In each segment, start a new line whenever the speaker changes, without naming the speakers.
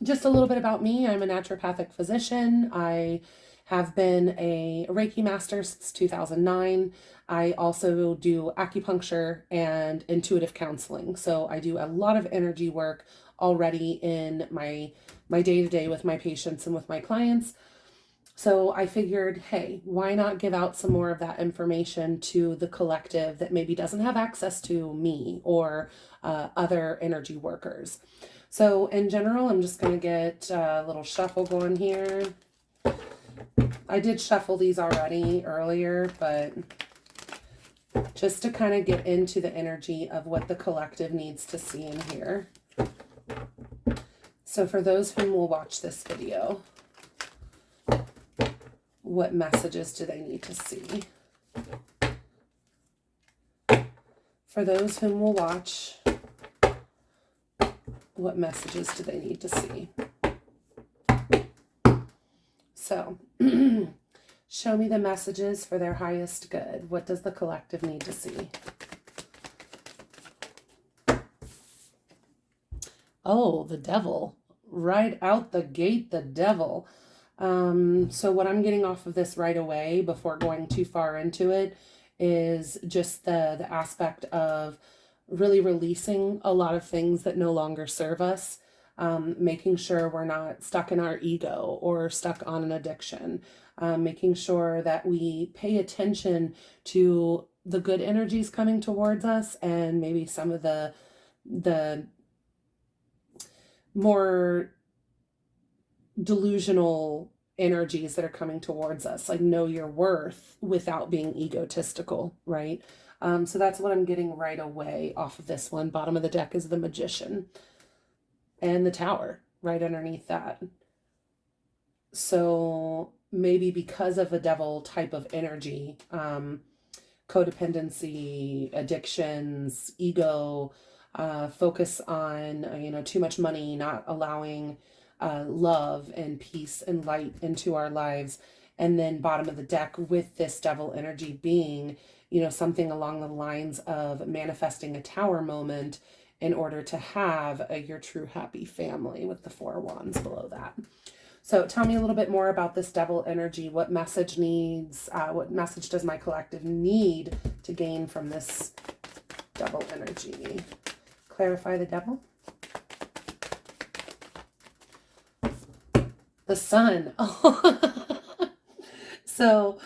Just a little bit about me. I'm a naturopathic physician. I have been a Reiki master since 2009. I also do acupuncture and intuitive counseling. So I do a lot of energy work already in my day-to-day with my patients and with my clients. So I figured, hey, why not give out some more of that information to the collective that maybe doesn't have access to me or other energy workers. So in general, I'm just going to get a little shuffle going here. I did shuffle these already earlier, but just to kind of get into the energy of what the collective needs to see in here. So for those whom will watch this video, what messages do they need to see? For those whom will watch, what messages do they need to see? So, show me the messages for their highest good. What does the collective need to see? Oh, the devil. Right out the gate, the devil. So what I'm getting off of this right away before going too far into it is just the aspect of really releasing a lot of things that no longer serve us, making sure we're not stuck in our ego or stuck on an addiction, making sure that we pay attention to the good energies coming towards us and maybe some of the more delusional energies that are coming towards us, like know your worth without being egotistical, right? So that's what I'm getting right away off of this one. Bottom of the deck is the Magician and the Tower right underneath that. So maybe because of a devil type of energy, codependency, addictions, ego, focus on, too much money, not allowing love and peace and light into our lives. And then bottom of the deck with this devil energy being, something along the lines of manifesting a tower moment in order to have your true happy family with the 4 wands below that. So tell me a little bit more about this devil energy. What message does my collective need to gain from this devil energy? Clarify the devil. The sun. So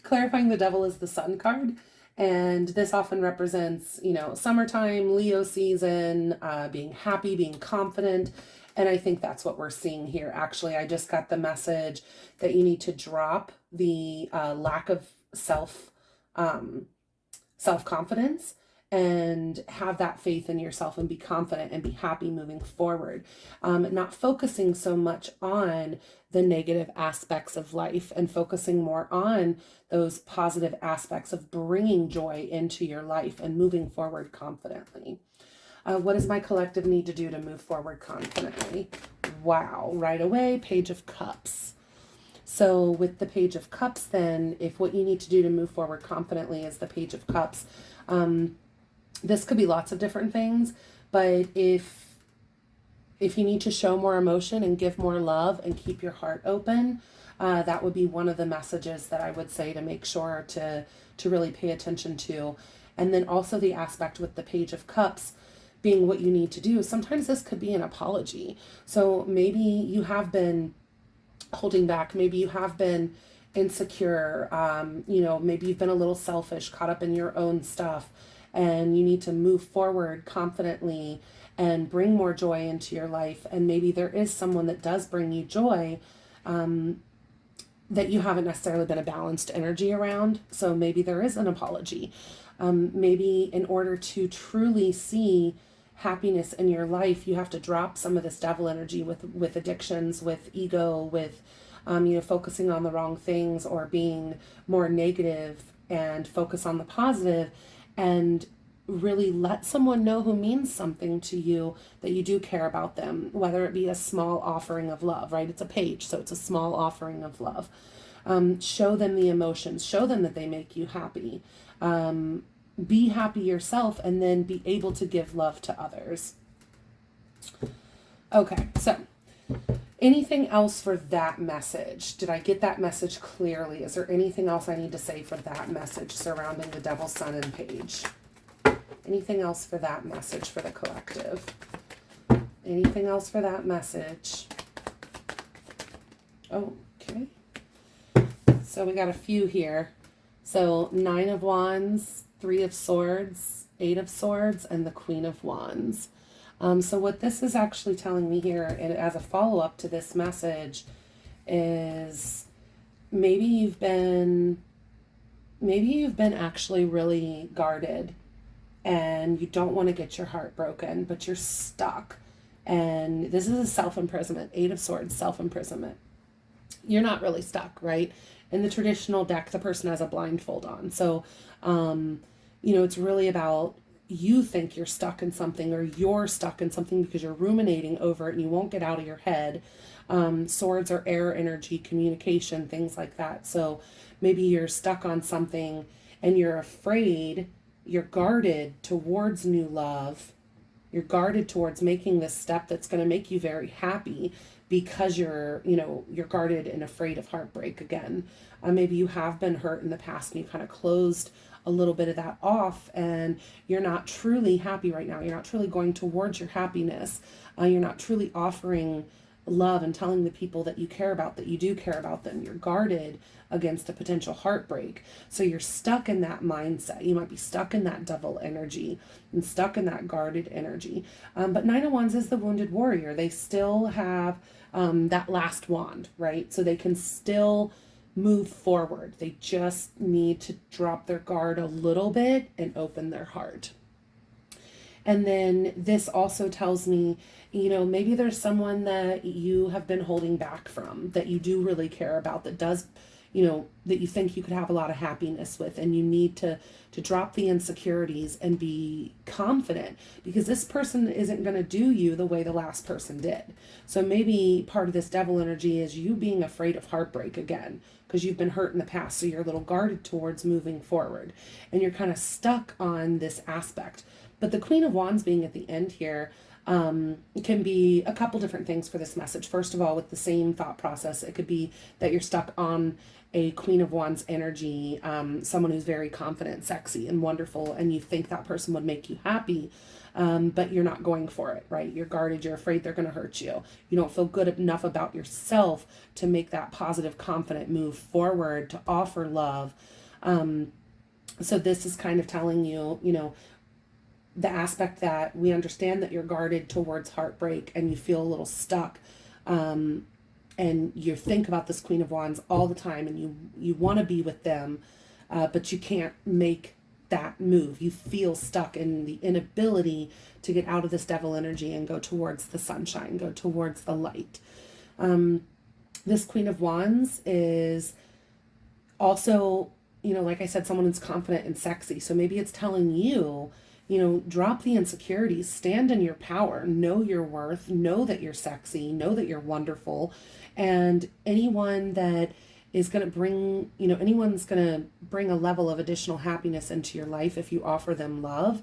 clarifying the devil is the sun card. And this often represents, summertime, Leo season, being happy, being confident. And I think that's what we're seeing here. Actually, I just got the message that you need to drop the lack of self-confidence and have that faith in yourself and be confident and be happy moving forward. Not focusing so much on the negative aspects of life and focusing more on those positive aspects of bringing joy into your life and moving forward confidently. What does my collective need to do to move forward confidently? Wow, right away, Page of Cups. So with the Page of Cups, then, if what you need to do to move forward confidently is the Page of Cups, this could be lots of different things, but if you need to show more emotion and give more love and keep your heart open, that would be one of the messages that I would say to make sure to really pay attention to. And then also the aspect with the Page of Cups being what you need to do. Sometimes this could be an apology. So maybe you have been holding back. Maybe you have been insecure. Maybe you've been a little selfish, caught up in your own stuff, and you need to move forward confidently and bring more joy into your life. And maybe there is someone that does bring you joy, that you haven't necessarily been a balanced energy around. So maybe there is an apology. Maybe in order to truly happiness in your life, you have to drop some of this devil energy with addictions, with ego, with focusing on the wrong things or being more negative, and focus on the positive and really let someone know who means something to you, that you do care about them, whether it be a small offering of love, right? It's a page, so it's a small offering of love. Show them the emotions, show them that they make you happy. Be happy yourself and then be able to give love to others. Okay, so anything else for that message? Did I get that message clearly? Is there anything else I need to say for that message surrounding the Devil, Sun, and Page? Anything else for that message for the collective? Anything else for that message? Okay. So we got a few here. So 9 of Wands, 3 of Swords, 8 of Swords, and the Queen of Wands. So what this is actually telling me here, and as a follow-up to this message, is maybe you've been actually really guarded and you don't want to get your heart broken, but you're stuck. And this is a self-imprisonment, 8 of Swords, self-imprisonment. You're not really stuck, right? In the traditional deck, the person has a blindfold on. So, it's really about you think you're stuck in something, or you're stuck in something because you're ruminating over it and you won't get out of your head. Swords are air energy, communication, things like that. So maybe you're stuck on something and you're afraid, you're guarded towards new love. You're guarded towards making this step that's going to make you very happy because you're guarded and afraid of heartbreak again. Maybe you have been hurt in the past and you kind of closed a little bit of that off and you're not truly happy right now. You're not truly going towards your happiness. You're not truly offering love and telling the people that you care about that you do care about them. You're guarded against a potential heartbreak. So you're stuck in that mindset. You might be stuck in that devil energy and stuck in that guarded energy. But 9 of Wands is the wounded warrior. They still have that last wand, right? So they can still move forward. They just need to drop their guard a little bit and open their heart. And then this also tells me, maybe there's someone that you have been holding back from, that you do really care about, that does, that you think you could have a lot of happiness with, and you need to drop the insecurities and be confident, because this person isn't going to do you the way the last person did. So maybe part of this devil energy is you being afraid of heartbreak again, because you've been hurt in the past. So you're a little guarded towards moving forward and you're kind of stuck on this aspect. But the Queen of Wands being at the end here can be a couple different things for this message. First of all, with the same thought process, it could be that you're stuck on a Queen of Wands energy, someone who's very confident, sexy, and wonderful, and you think that person would make you happy, but you're not going for it, right? You're guarded, you're afraid they're going to hurt you. You don't feel good enough about yourself to make that positive, confident move forward, to offer love. So this is kind of telling you, the aspect that we understand that you're guarded towards heartbreak and you feel a little stuck, and you think about this Queen of Wands all the time, and you want to be with them, but you can't make that move. You feel stuck in the inability to get out of this devil energy and go towards the sunshine, go towards the light. This Queen of Wands is also, like I said, someone who's confident and sexy. So maybe it's telling you, drop the insecurities, stand in your power, know your worth, know that you're sexy, know that you're wonderful. And anyone that is going to bring, anyone's going to bring a level of additional happiness into your life if you offer them love.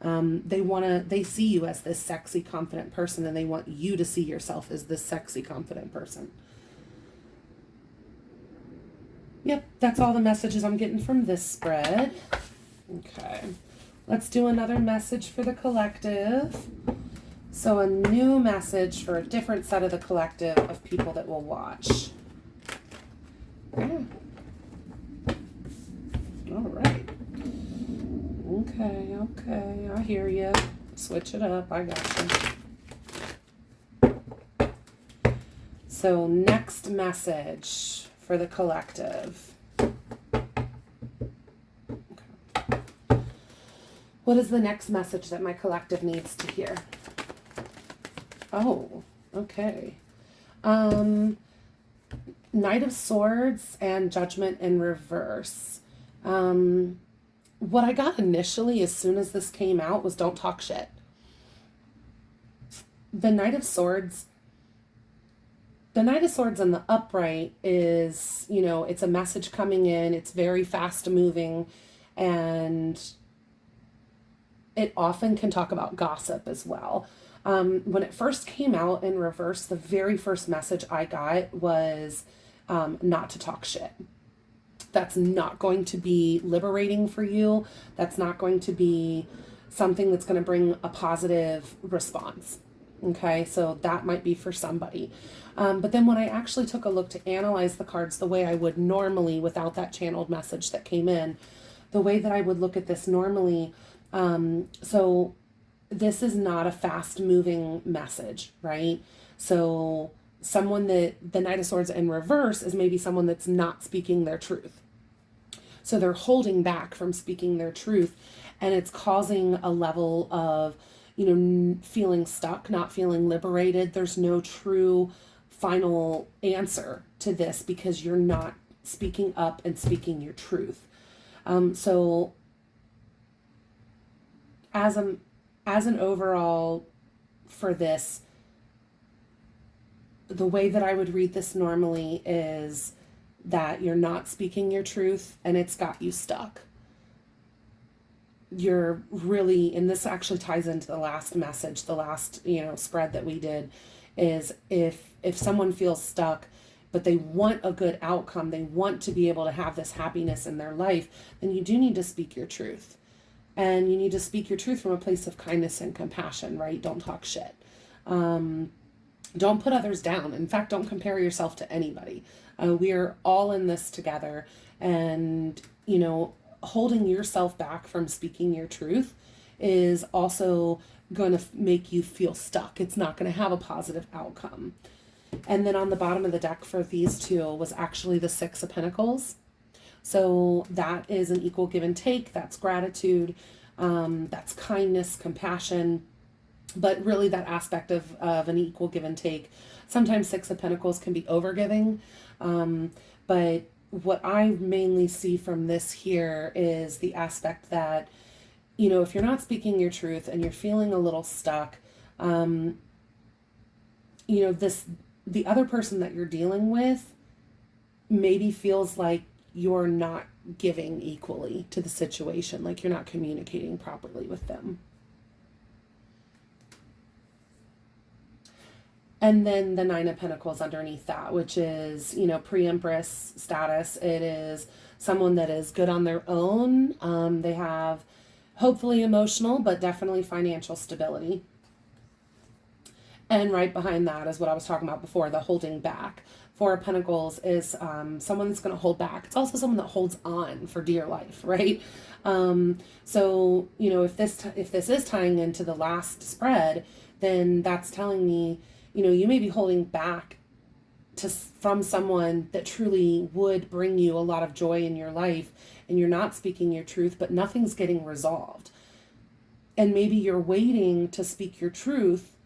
They see you as this sexy, confident person, and they want you to see yourself as this sexy, confident person. Yep, that's all the messages I'm getting from this spread. Okay. Let's do another message for the collective. So a new message for a different set of the collective of people that will watch. Yeah. All right. Okay. I hear you. Switch it up. I got you. So next message for the collective. What is the next message that my collective needs to hear? Oh, okay. Knight of Swords and Judgment in reverse. What I got initially as soon as this came out was don't talk shit. The Knight of Swords in the upright is, it's a message coming in. It's very fast moving, and it often can talk about gossip as well. When it first came out in reverse, the very first message I got was not to talk shit. That's not going to be liberating for you. That's not going to be something that's going to bring a positive response. Okay, so that might be for somebody. But then when I actually took a look to analyze the cards the way I would normally without that channeled message that came in, the way that I would look at this normally, so this is not a fast moving message, right? So someone that the Knight of Swords in reverse is maybe someone that's not speaking their truth. So they're holding back from speaking their truth, and it's causing a level of, feeling stuck, not feeling liberated. There's no true final answer to this because you're not speaking up and speaking your truth. So as an overall for this, the way that I would read this normally is that you're not speaking your truth and it's got you stuck. You're really, and this actually ties into the last message, the last, spread that we did, is if someone feels stuck, but they want a good outcome, they want to be able to have this happiness in their life, then you do need to speak your truth. And you need to speak your truth from a place of kindness and compassion, right? Don't talk shit. Don't put others down. In fact, don't compare yourself to anybody. We are all in this together, and, holding yourself back from speaking your truth is also going to make you feel stuck. It's not going to have a positive outcome. And then on the bottom of the deck for these two was actually the Six of Pentacles. So that is an equal give and take. That's gratitude. That's kindness, compassion, but really that aspect of an equal give and take. Sometimes Six of Pentacles can be overgiving, but what I mainly see from this here is the aspect that, if you're not speaking your truth and you're feeling a little stuck, the other person that you're dealing with maybe feels like you're not giving equally to the situation, like you're not communicating properly with them. And then the Nine of Pentacles underneath that, which is, pre-empress status. It is someone that is good on their own. They have hopefully emotional, but definitely financial stability. And right behind that is what I was talking about before, the holding back. Four of Pentacles is someone that's going to hold back. It's also someone that holds on for dear life, right? So, if this is tying into the last spread, then that's telling me, you may be holding back from someone that truly would bring you a lot of joy in your life, and you're not speaking your truth, but nothing's getting resolved. And maybe you're waiting to speak your truth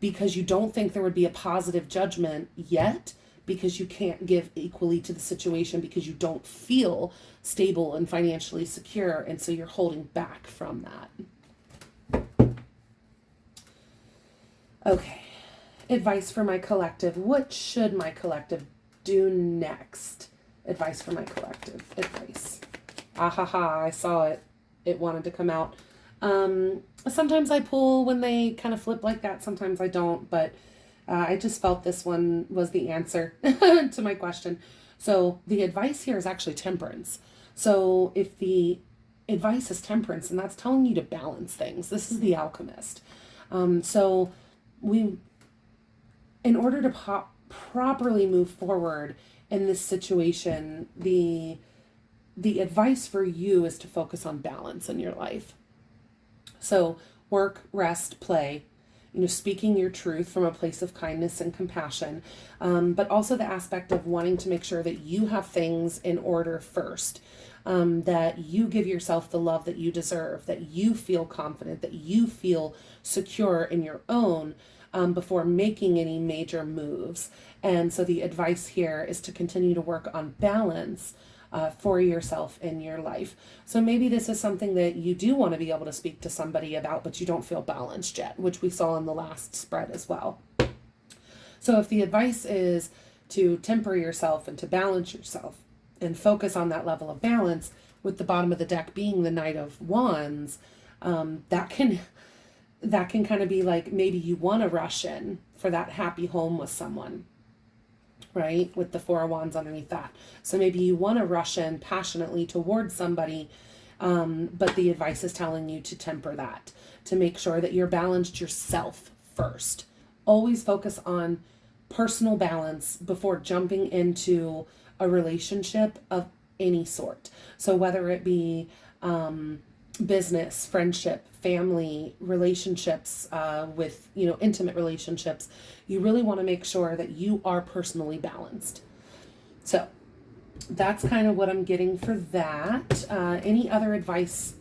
because you don't think there would be a positive judgment yet, because you can't give equally to the situation because you don't feel stable and financially secure, and so you're holding back from that. Okay, advice for my collective. What should my collective do next? Advice for my collective. Advice. I saw it. It wanted to come out. Sometimes I pull when they kind of flip like that. Sometimes I don't, but I just felt this one was the answer to my question. So the advice here is actually temperance. So if the advice is temperance, and that's telling you to balance things. This is the alchemist. So in order to properly move forward in this situation, the advice for you is to focus on balance in your life. So work, rest, play, speaking your truth from a place of kindness and compassion, but also the aspect of wanting to make sure that you have things in order first, that you give yourself the love that you deserve, that you feel confident, that you feel secure in your own, before making any major moves. And so the advice here is to continue to work on balance for yourself in your life. So maybe this is something that you do want to be able to speak to somebody about, but you don't feel balanced yet, which we saw in the last spread as well. So if the advice is to temper yourself and to balance yourself and focus on that level of balance, with the bottom of the deck being the Knight of Wands, that can kind of be like, maybe you want to rush in for that happy home with someone, right? With the Four of Wands underneath that. So maybe you want to rush in passionately towards somebody, but the advice is telling you to temper that, to make sure that you're balanced yourself first. Always focus on personal balance before jumping into a relationship of any sort. So whether it be business, friendship, family, relationships, with, intimate relationships, you really want to make sure that you are personally balanced. So that's kind of what I'm getting for that. Any other advice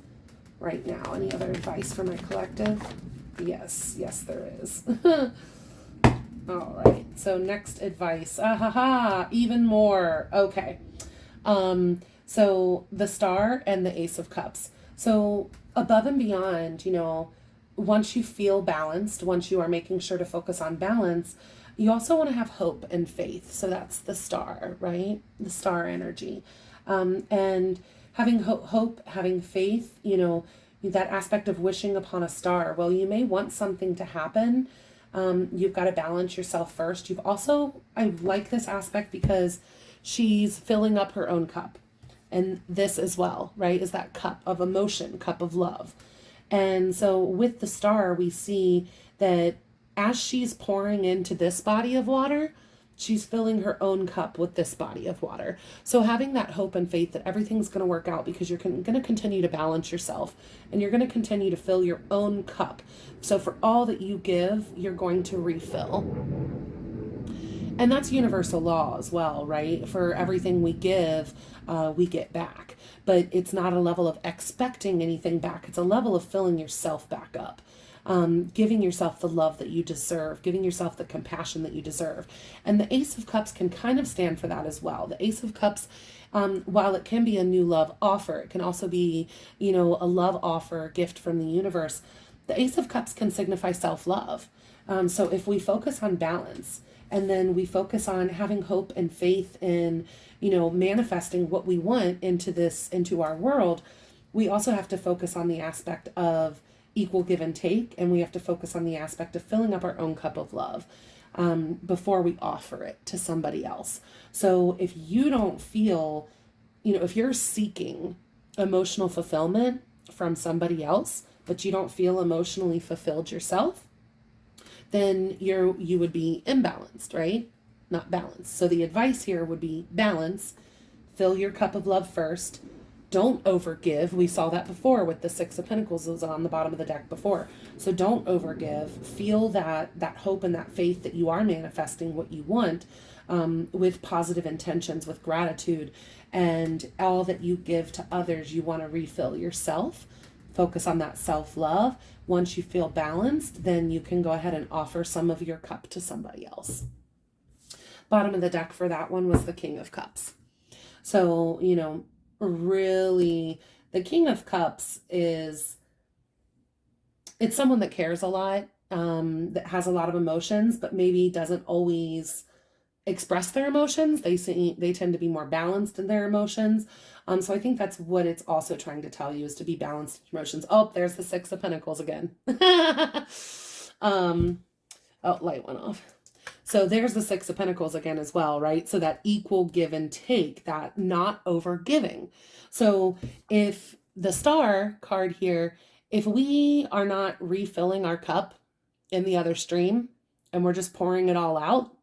right now? Any other advice for my collective? Yes, there is. All right. So next advice. Even more. Okay. So the Star and the Ace of Cups. So above and beyond, once you feel balanced, once you are making sure to focus on balance, you also want to have hope and faith. So that's the Star, right? The Star energy. And having hope, having faith, that aspect of wishing upon a star. Well, you may want something to happen. You've got to balance yourself first. I like this aspect because she's filling up her own cup. And this as well, right, is that cup of emotion, cup of love. And so with the Star, we see that as she's pouring into this body of water, she's filling her own cup with this body of water. So having that hope and faith that everything's going to work out, because you're going to continue to balance yourself and you're going to continue to fill your own cup. So for all that you give, you're going to refill. And that's universal law as well, right? For everything we give, we get back. But it's not a level of expecting anything back. It's a level of filling yourself back up. Giving yourself the love that you deserve, giving yourself the compassion that you deserve. And the Ace of Cups can kind of stand for that as well. The Ace of Cups, while it can be a new love offer, it can also be, a love offer, gift from the universe. The Ace of Cups can signify self-love. So if we focus on balance, and then we focus on having hope and faith in, manifesting what we want into our world, we also have to focus on the aspect of equal give and take, and we have to focus on the aspect of filling up our own cup of love before we offer it to somebody else. So if you don't feel, if you're seeking emotional fulfillment from somebody else, but you don't feel emotionally fulfilled yourself, then you would be imbalanced, right? Not balanced. So the advice here would be balance, fill your cup of love first. Don't overgive. We saw that before with the Six of Pentacles. It was on the bottom of the deck before. So don't overgive. Feel that hope and that faith that you are manifesting what you want, with positive intentions, with gratitude, and all that you give to others, you want to refill yourself. Focus on that self-love. Once you feel balanced, then you can go ahead and offer some of your cup to somebody else. Bottom of the deck for that one was the King of Cups. So, really, the King of Cups it's someone that cares a lot, that has a lot of emotions, but maybe doesn't always express their emotions. They tend to be more balanced in their emotions. So I think that's what it's also trying to tell you, is to be balanced in emotions. Oh, there's the Six of Pentacles again. Light went off. So there's the Six of Pentacles again as well, right? So that equal give and take, that not over giving. So if the Star card here, if we are not refilling our cup in the other stream and we're just pouring it all out,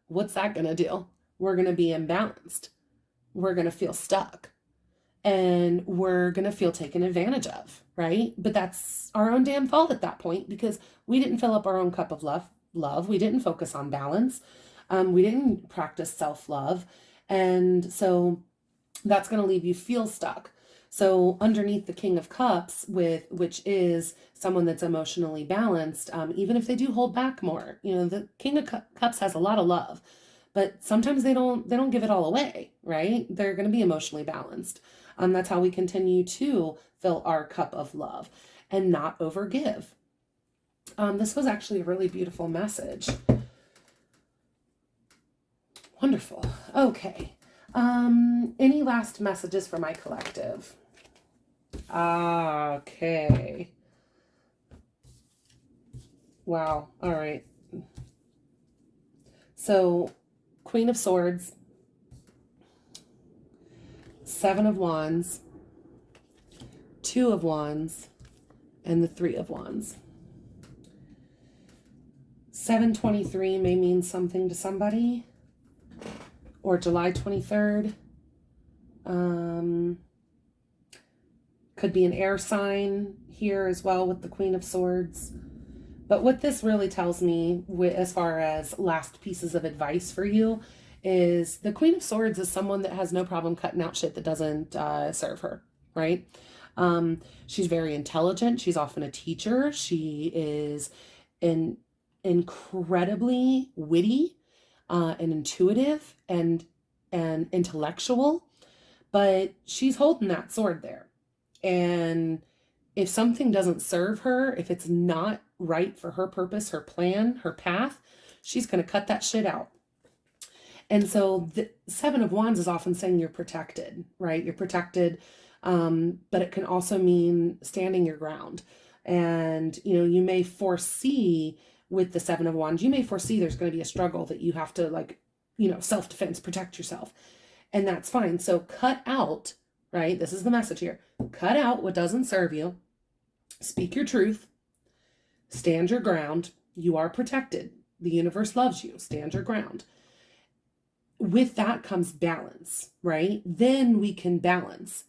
what's that going to do? We're going to be imbalanced. We're going to feel stuck. And we're going to feel taken advantage of, right? But that's our own damn fault at that point, because we didn't fill up our own cup of love. We didn't focus on balance. We didn't practice self-love. And so that's going to leave you feel stuck. So underneath the King of Cups, which is someone that's emotionally balanced, even if they do hold back more, the King of Cups has a lot of love, but sometimes they don't give it all away, right? They're going to be emotionally balanced. That's how we continue to fill our cup of love and not overgive. This was actually a really beautiful message. Wonderful. Okay. Any last messages for my collective? Okay. Wow. All right. So, Queen of Swords, Seven of Wands, Two of Wands, and the Three of Wands. 7/23 may mean something to somebody, or July 23rd. Could be an air sign here as well with the Queen of Swords. But what this really tells me, as far as last pieces of advice for you, is the Queen of Swords is someone that has no problem cutting out shit that doesn't serve her, right? She's very intelligent. She's often a teacher. She is incredibly witty and intuitive and intellectual, but she's holding that sword there. And if something doesn't serve her, if it's not right for her purpose, her plan, her path, she's going to cut that shit out. And so the Seven of Wands is often saying you're protected, right? You're protected, but it can also mean standing your ground. And, you may foresee with the Seven of Wands, you may foresee there's going to be a struggle that you have to self-defense, protect yourself. And that's fine. So cut out, right? This is the message here. Cut out what doesn't serve you. Speak your truth. Stand your ground. You are protected. The universe loves you. Stand your ground. With that comes balance, right? Then we can balance.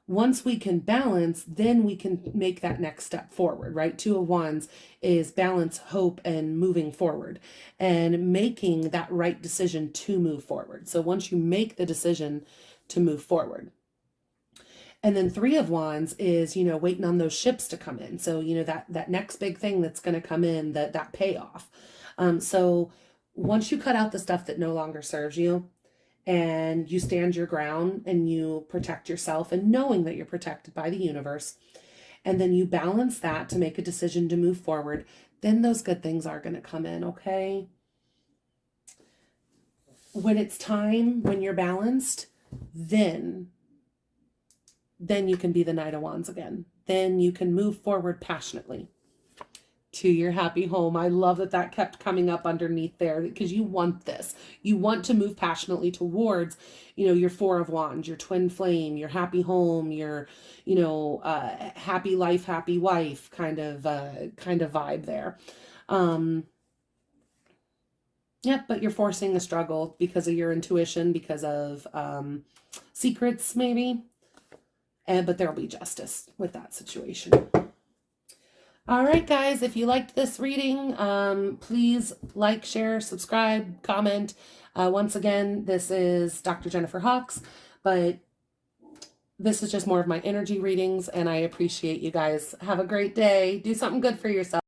Once we can balance, then we can make that next step forward, right? Two of Wands is balance, hope, and moving forward and making that right decision to move forward. So once you make the decision to move forward. And then Three of Wands is, waiting on those ships to come in. So, that next big thing that's going to come in, that payoff. So once you cut out the stuff that no longer serves you and you stand your ground and you protect yourself and knowing that you're protected by the universe, and then you balance that to make a decision to move forward, then those good things are going to come in, okay? When it's time, when you're balanced, then you can be the Knight of Wands again. Then you can move forward passionately to your happy home. I love that kept coming up underneath there because you want this. You want to move passionately towards, your Four of Wands, your twin flame, your happy home, your, happy life, happy wife kind of vibe there. But you're forcing a struggle because of your intuition, because of secrets maybe. But there'll be justice with that situation. All right, guys, if you liked this reading, please like, share, subscribe, comment. Once again, this is Dr. Jennifer Hawks, but this is just more of my energy readings, and I appreciate you guys. Have a great day. Do something good for yourself.